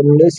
19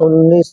19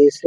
20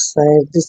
37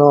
9،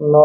9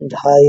2.5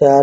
4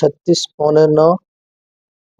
36، 9.25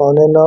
9.25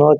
9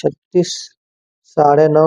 36، 9.5،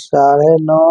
9.5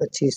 25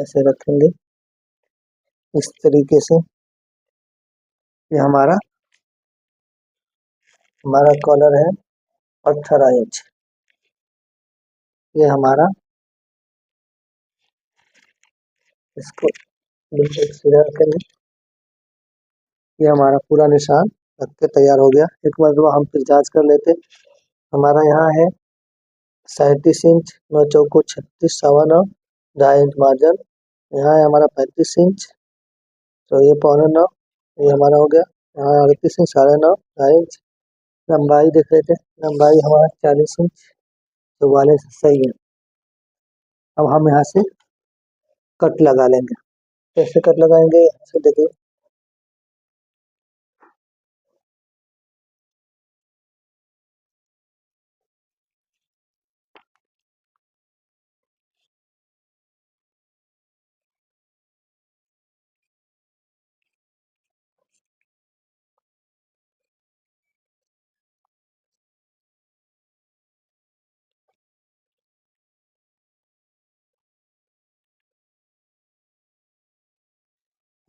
ऐसे रखेंगे इस तरीके से। ये हमारा कॉलर है 18 इंच। ये हमारा, इसको बिल्कुल सीधा रखेंगे। ये हमारा पूरा निशान रख के तैयार हो गया। एक बार हम फिर जांच कर लेते। हमारा यहाँ है 37 इंच, 9 चौको 36, 9 2.5 इंच मार्जिन। यहाँ है हमारा 35 इंच, तो ये 9.25, ये हमारा हो गया। यहाँ 38 इंच, 9.5, 2.5 इंच। लंबाई देख लेते। लंबाई हमारा 40 इंच, 44 सही है। अब हम यहाँ से कट लगा लेंगे। कैसे कट लगाएंगे, यहाँ से देखिए।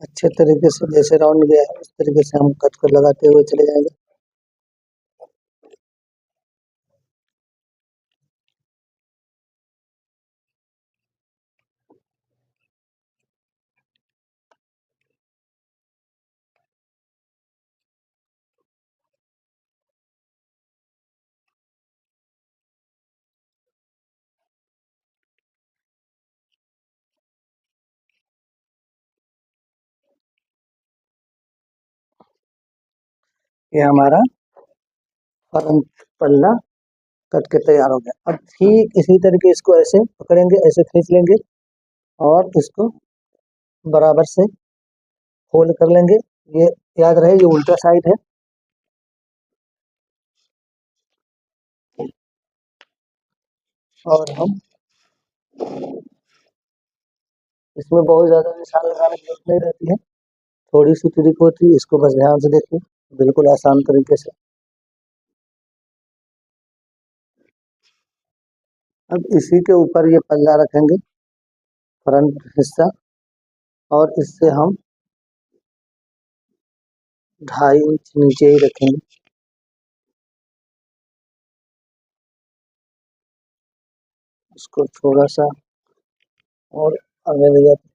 अच्छे तरीके से जैसे राउंड गया है उस तरीके से हम कट कर लगाते हुए चले जाएंगे। ये हमारा फ्रंट पल्ला कट के तैयार हो गया। अब ठीक इसी तरीके इसको ऐसे पकड़ेंगे, ऐसे खींच लेंगे और इसको बराबर से फोल्ड कर लेंगे। ये याद रहे ये उल्टा साइड है। और हम इसमें बहुत ज्यादा निशान लगाने की जरूरत नहीं रहती है, थोड़ी सी ट्रिक होती है, इसको बस ध्यान से देखिए, बिल्कुल आसान तरीके से। अब इसी के ऊपर ये पल्ला रखेंगे, फ्रंट हिस्सा, और इससे हम 2.5 इंच नीचे ही रखेंगे। इसको थोड़ा सा और आगे ले जाते।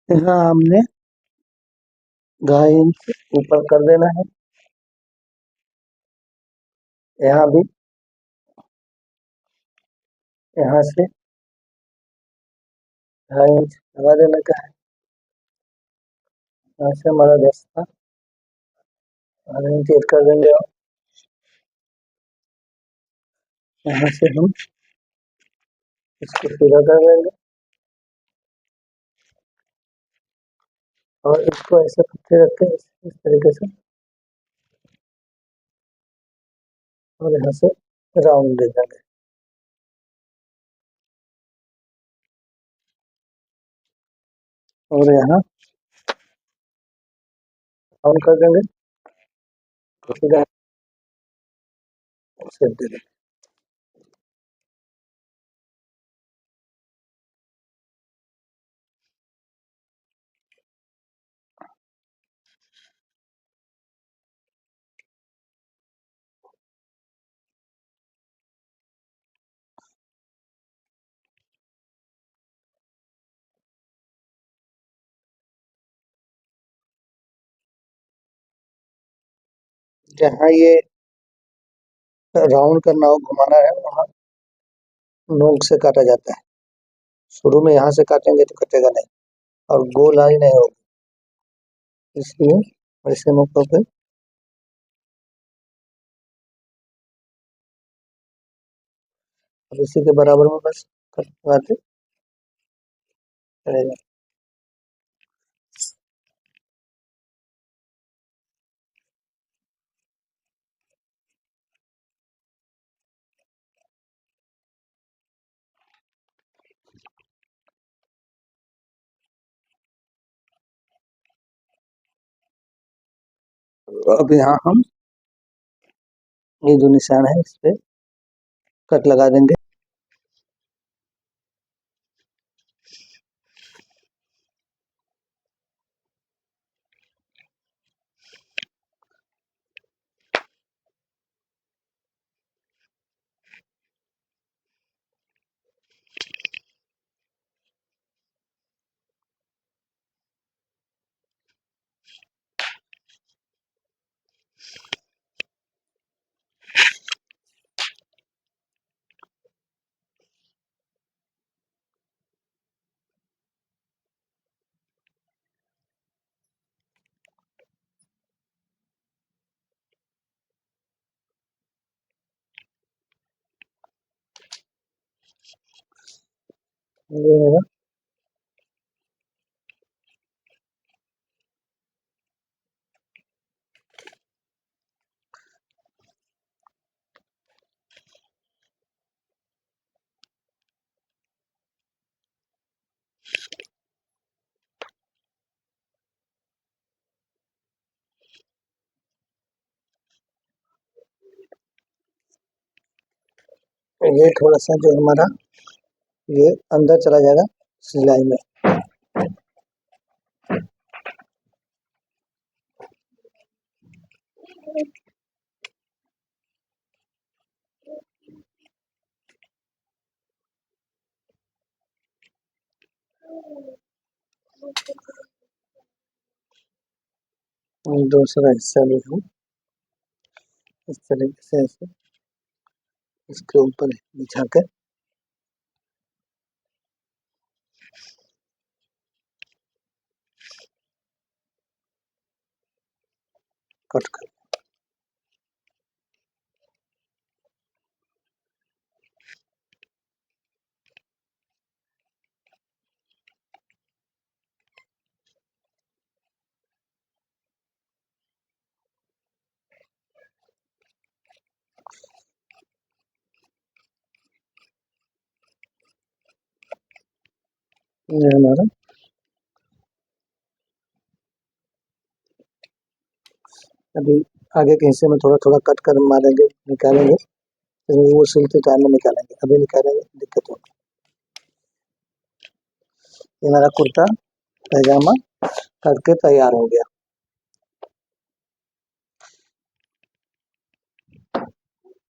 यहाँ हमने 2.5 इंच ऊपर कर देना है। यहाँ भी यहाँ से 2.5 इंच लगा देने का है। यहाँ से हमारा 10 था, 2.5 इंच ऐड कर देंगे। और यहाँ से हम इसको सीधा कर देंगे और इसको ऐसे पत्ते रखते हैं इस तरीके से, और यहाँ से राउंड दे देंगे। और यहाँ राउंड कर देंगे, तो सीधा शेप दे देंगे। जहाँ ये राउंड करना हो, घुमाना है, वहाँ नोक से काटा जाता है। शुरू में यहाँ से काटेंगे तो कटेगा नहीं और गोलाई नहीं होगी, इसलिए ऐसे मौकों पे अब इसी के बराबर में बस कट लगाते रहेगा। अब यहाँ हम ये जो निशान है इस पे कट लगा देंगे। ये है ये थोड़ा सा जो हमारा ये अंदर चला जाएगा सिलाई में। दूसरा हिस्सा भी हम इस तरीके से ऐसे इसके ऊपर बिछा कर कट कर ये हमारा अभी आगे के हिस्से में थोड़ा थोड़ा कट कर मारेंगे, निकालेंगे। वो सिलते टाइम में निकालेंगे, अभी निकालेंगे दिक्कत होगी। ये हमारा कुर्ता पैजामा कट के तैयार हो गया।